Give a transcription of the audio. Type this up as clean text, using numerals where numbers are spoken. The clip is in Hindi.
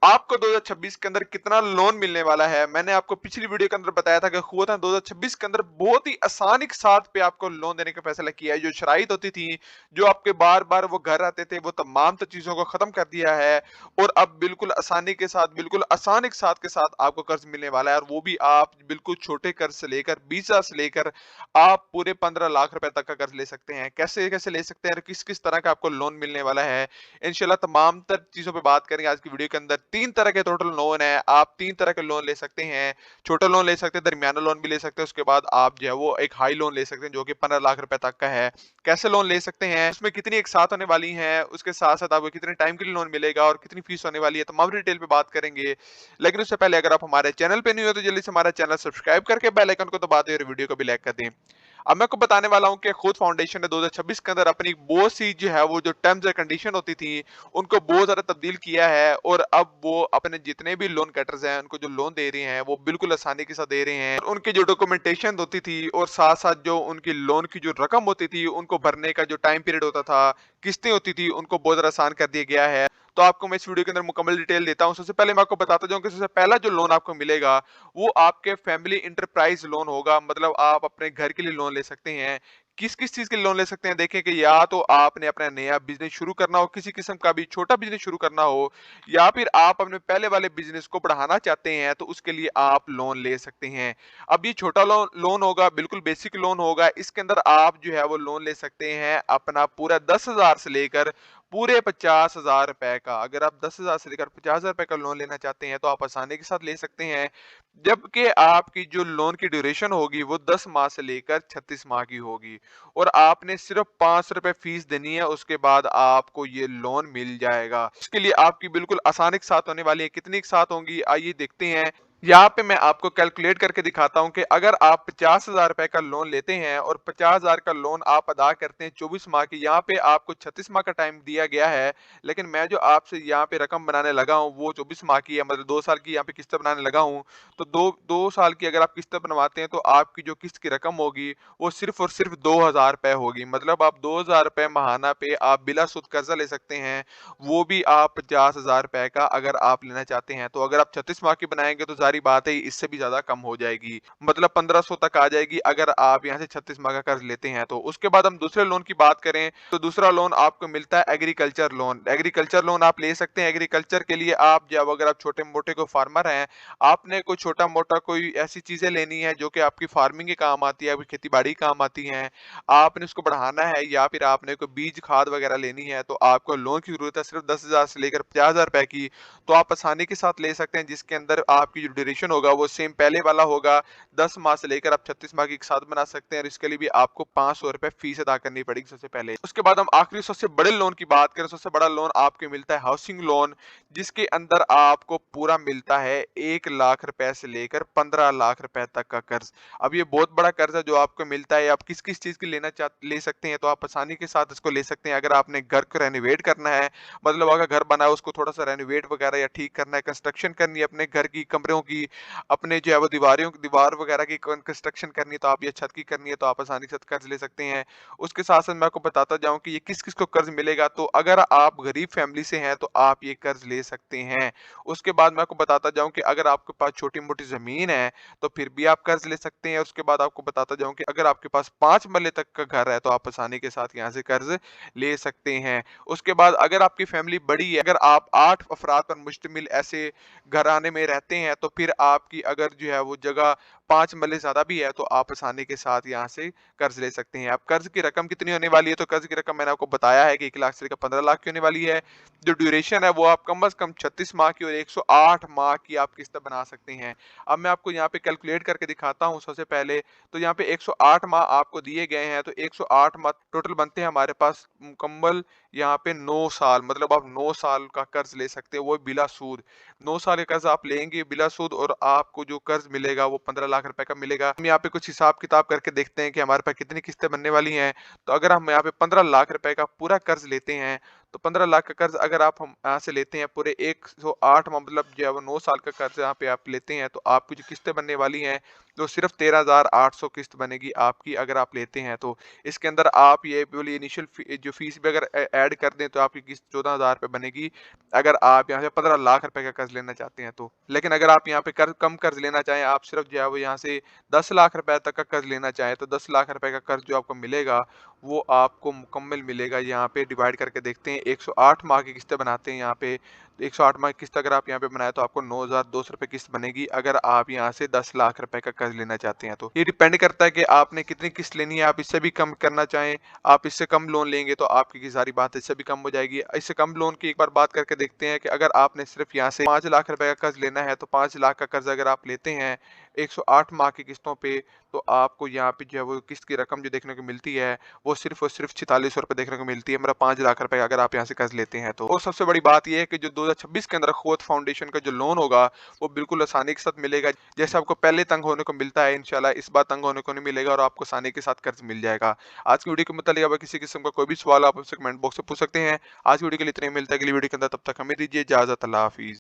आपको 2026 के अंदर कितना लोन मिलने वाला है। मैंने आपको पिछली वीडियो के अंदर बताया था कि खुद 2026 के अंदर बहुत ही आसानी के साथ पे आपको लोन देने का फैसला किया है। जो शराइत होती थी, जो आपके बार-बार वो घर आते थे, वो तमाम चीज़ों को खत्म कर दिया है और अब बिल्कुल आसानी के साथ, बिल्कुल आसानी के साथ आपको कर्ज मिलने वाला है और वो भी आप बिल्कुल छोटे कर्ज से लेकर 20,000 से लेकर आप पूरे 15 लाख रुपए तक का कर्ज ले सकते हैं। कैसे-कैसे ले सकते हैं और किस-किस तरह का आपको लोन मिलने वाला है। इंशाल्लाह तमाम तर चीज़ों पे बात करेंगे आज की वीडियो के अंदर। 3 तरह के टोटल लोन है, आप 3 तरह के लोन ले सकते हैं। छोटा लोन ले सकते हैं, दरमियाना लोन भी ले सकते हैं, उसके बाद आप जो है वो एक हाई लोन ले सकते हैं जो कि 15 लाख रुपए तक का है। कैसे लोन ले सकते हैं, उसमें कितनी एक साथ होने वाली हैं, उसके साथ-साथ आपको कितने टाइम के लिए लोन मिलेगा और कितनी फीस होने वाली है, तमाम डिटेल पे बात करेंगे। लेकिन उससे पहले अगर आप हमारे चैनल पे नहीं हो तो जल्दी से हमारा चैनल सब्सक्राइब करके बेल आइकन को दबा दें और वीडियो को भी लाइक कर दें। अब मैं आपको बताने वाला हूँ कि खुद फाउंडेशन ने 2026 के अंदर अपनी बहुत सी जो है वो जो टर्म्स एंड कंडीशन होती थी, उनको बहुत ज़्यादा तब्दील किया है और अब वो अपने जितने भी लोन कटर्स हैं, उनको जो लोन दे रहे हैं, वो बिल्कुल आसानी के साथ दे रहे हैं। उनकी जो डॉक्यूमेंटेशन होती थी और साथ-साथ जो उनकी लोन की जो रकम होती थी, उनको भरने का जो टाइम पीरियड होता था, किस्तें होती थी, उनको बहुत ज़्यादा आसान कर दिया गया है। तो आपको मैं इस वीडियो के अंदर मुकम्मल डिटेल देता हूँ। सबसे पहले मैं आपको बताता जाऊँ कि सबसे पहला जो लोन आपको मिलेगा, वो आपके फैमिली एंटरप्राइज लोन होगा। मतलब आप अपने घर के लिए लोन ले सकते हैं। किस-किस चीज़ के लिए लोन ले सकते हैं? देखें कि या तो आपने अपना नया बिज़नेस शुरू करना हो, किसी किस्म का भी छोटा बिज़नेस शुरू करना हो या फिर आप अपने पहले वाले बिज़नेस को बढ़ाना चाहते हैं, तो उसके लिए आप लोन ले सकते हैं। अब ये छोटा लोन होगा, बिल्कुल बेसिक लोन होगा। इसके अंदर आप जो है वो लोन ले सकते हैं अपना पूरा 10,000 से लेकर पूरे 50,000 रुपए का। अगर आप 10,000 से लेकर 50,000 रुपए का लोन लेना चाहते हैं, तो आप आसानी के साथ ले सकते हैं। जबकि आपकी जो लोन की ड्यूरेशन होगी वो 10 माह से लेकर 36 माह की होगी और आपने सिर्फ 5 रुपए फीस देनी है, उसके बाद आपको ये लोन मिल जाएगा। इसके लिए आपकी बिल्कुल आसानी के साथ होने वाली है। कितनी के साथ होंगी आइए देखते हैं। यहाँ पे मैं आपको कैलकुलेट करके दिखाता हूँ कि अगर आप 50,000 रुपए का लोन लेते हैं और 50,000 का लोन आप अदा करते हैं 24 माह की, यहाँ पे आपको 36 माह का टाइम दिया गया है। लेकिन मैं जो आपसे यहाँ पे रकम बनाने लगा हूँ वो 24 माह की है, मतलब 2 साल की यहाँ पे किस्त बनाने लगा हूँ। तो दो साल की अगर आप किस्त बनवाते हैं तो आपकी जो किस्त की रकम होगी वो सिर्फ और सिर्फ 2,000 रुपए होगी। मतलब आप 2,000 रुपए महाना पे आप बिला सूद कर्जा ले सकते हैं, वो भी आप 50,000 रुपए का अगर आप लेना चाहते हैं। तो अगर आप 36 माह की बनाएंगे तो जारी बात है इससे भी ज्यादा कम हो जाएगी, मतलब 1500 तक आ जाएगी अगर आप यहाँ से 36 माह का कर्ज लेते हैं। तो उसके बाद हम दूसरे लोन की बात करें तो दूसरा लोन आपको मिलता है एग्रीकल्चर लोन। एग्रीकल्चर लोन आप ले सकते हैं। एग्रीकल्चर के लिए आप जब अगर आप छोटे मोटे को फार्मर हैं, आपने कोई छोटा-मोटा कोई ऐसी चीज़ें लेनी है जो कि आपकी फार्मिंग के काम आती है, आपकी खेती-बाड़ी के काम आती हैं, आपने उसको बढ़ाना है या फिर आपने कोई बीज खाद वगैरह लेनी है, तो आपको लोन की ज़रूरत है सिर्फ 10,000 से लेकर 50,000 रुपए की, तो आप आसानी के साथ ले सकते हैं जिसके अंदर आपकी जो ड्यूरेशन होगा वो सेम पहले वाला होगा। 10 माह से लेकर आप 36 माह की एक साथ बना सकते हैं और इसके लिए भी आपको 500 रुपए फीस अदा करनी पड़ेगी सबसे पहले। उसके बाद हम आखिरी सबसे बड़े लोन की बात करें, सबसे बड़ा लोन आपको मिलता है हाउसिंग लोन, जिसके अंदर आपको पूरा मिलता है 1 लाख रुपए से लेकर 15 लाख रुपए तक का कर्ज। अब ये बहुत बड़ा कर्ज है जो आपको मिलता है। आप किस-किस चीज़ के ले सकते हैं, तो आप आसानी के साथ इसको ले सकते हैं। अगर आपने घर को रेनोवेट करना है, मतलब अगर घर बना है उसको थोड़ा-सा रेनोवेट वगैरह या ठीक करना है, कंस्ट्रक्शन करनी है अपने घर की, कमरों की, अपने जो है वो दीवार वगैरह की कंस्ट्रक्शन करनी है, तो आप ये छत की करनी है, तो आप आसानी के साथ कर्ज ले सकते हैं। उसके साथ-साथ मैं आपको बताता जाऊँ कि ये किस-किस को कर्ज मिलेगा, तो अगर आप गरीब फैमिली से हैं, तो आप ये कर्ज ले सकते हैं। उसके बाद मैं आपको बताता जाऊँ कि अगर आपके पास छोटी-मोटी ज़मीन है, तो फिर भी आप कर्ज ले सकते हैं। उसके बाद आपको बताता जाऊँ कि अगर आपके पास 5 मरले तक का घर है, तो आप आसानी के साथ यहाँ से कर्ज ले सकते हैं। उसके बाद अगर आपकी फैमिली बड़ी है, अगर आप 8 अफराद पर मुश्तमिल ऐसे घराने में रहते हैं, तो फिर आपकी अगर जो है वो जगह 5 मरले ज़्यादा भी है, तो आप आसानी के साथ यहाँ से कर्ज ले सकते हैं। अब कर्ज की रकम कितनी होने वाली है, तो कर्ज की रकम मैंने आपको बताया है कि 1 लाख से लेकर 15 लाख की होने वाली है। जो ड्यूरेशन है वो आप कम से कम 36 माह की और 108 माह की आप किस्त बना सकते हैं। अब मैं आपको यहाँ पे कैलकुलेट करके दिखाता हूँ सबसे पहले। तो यहाँ पे 108 माह आपको दिए गए हैं, तो 108 माह टोटल बनते हैं हमारे पास मुकम्मल यहाँ पे 9 साल, मतलब आप 9 साल का कर्ज ले सकते हैं, वो बिला सूद। 9 साल का कर्ज आप लेंगे बिला सूद और आपको जो कर्ज मिलेगा वो 15 लाख रुपए का मिलेगा। हम यहाँ पे कुछ हिसाब किताब करके देखते हैं कि हमारे पास कितनी किस्तें बनने वाली हैं। तो अगर हम यहाँ पे 15 लाख रुपए का पूरा कर्ज लेते हैं, तो 15 लाख का कर्ज अगर आप हम यहाँ से लेते हैं पूरे 108 मतलब जो है वो 9 साल का कर्ज यहाँ पे आप लेते हैं, तो आपकी जो किस्तें बनने वाली हैं, तो सिर्फ 13,800 किस्त बनेगी आपकी अगर आप लेते हैं तो। इसके अंदर आप ये बोलिए इनिशियल जो फीस भी अगर ऐड कर दें तो आपकी किस्त 14,000 रुपए बनेगी अगर आप यहाँ से 15 लाख रुपए का कर्ज लेना चाहते हैं तो। लेकिन अगर आप यहाँ पे कम कर्ज लेना चाहें, आप सिर्फ जो है वो यहाँ से 10 लाख रुपए तक का कर्ज लेना चाहें, तो 10 लाख रुपए का कर्ज जो आपको मिलेगा वो आपको मुकम्मल मिलेगा। यहाँ पे डिवाइड करके देखते हैं, 108 माह की किस्तें बनाते हैं यहाँ पे, तो 108 माह की किस्त अगर आप यहाँ पे बनाए तो आपको 9,200 रुपए किस्त बनेगी अगर आप यहाँ से 10 लाख रुपए का कर्ज लेना चाहते हैं तो। ये डिपेंड करता है कि आपने कितनी किस्त लेनी है, आप इससे भी कम करना चाहें, आप इससे कम लोन लेंगे तो आपकी की सारी बात इससे भी कम हो जाएगी। इससे कम लोन की एक बार बात करके देखते हैं कि अगर आपने सिर्फ यहाँ से 5 लाख रुपए का कर्ज लेना है, तो 5 लाख का कर्ज अगर आप लेते हैं 108 माह की किस्तों पे, तो आपको यहाँ पे जो है वो किस्त की रकम जो देखने को मिलती है वो सिर्फ और सिर्फ 4600 रुपए देखने को मिलती है, मतलब 5 लाख रुपए अगर आप यहाँ से कर्ज लेते हैं तो। और सबसे बड़ी बात ये है कि जो 2026 के अंदर खोत फाउंडेशन का जो लोन होगा वो बिल्कुल आसानी के साथ मिलेगा। जैसे आपको पहले तंग होने को मिलता है, इंशाल्लाह इस बार तंग होने को नहीं मिलेगा और आपको आसानी के साथ कर्ज मिल जाएगा। आज की वीडियो के मुतालिक अगर किसी किस्म का कोई भी सवाल आप हमसे कमेंट बॉक्स में पूछ सकते हैं। आज की वीडियो के लिए इतना ही, मिलता है अगली वीडियो के अंदर, तब तक हमें दीजिए इजाजत। अल्लाह हाफिज।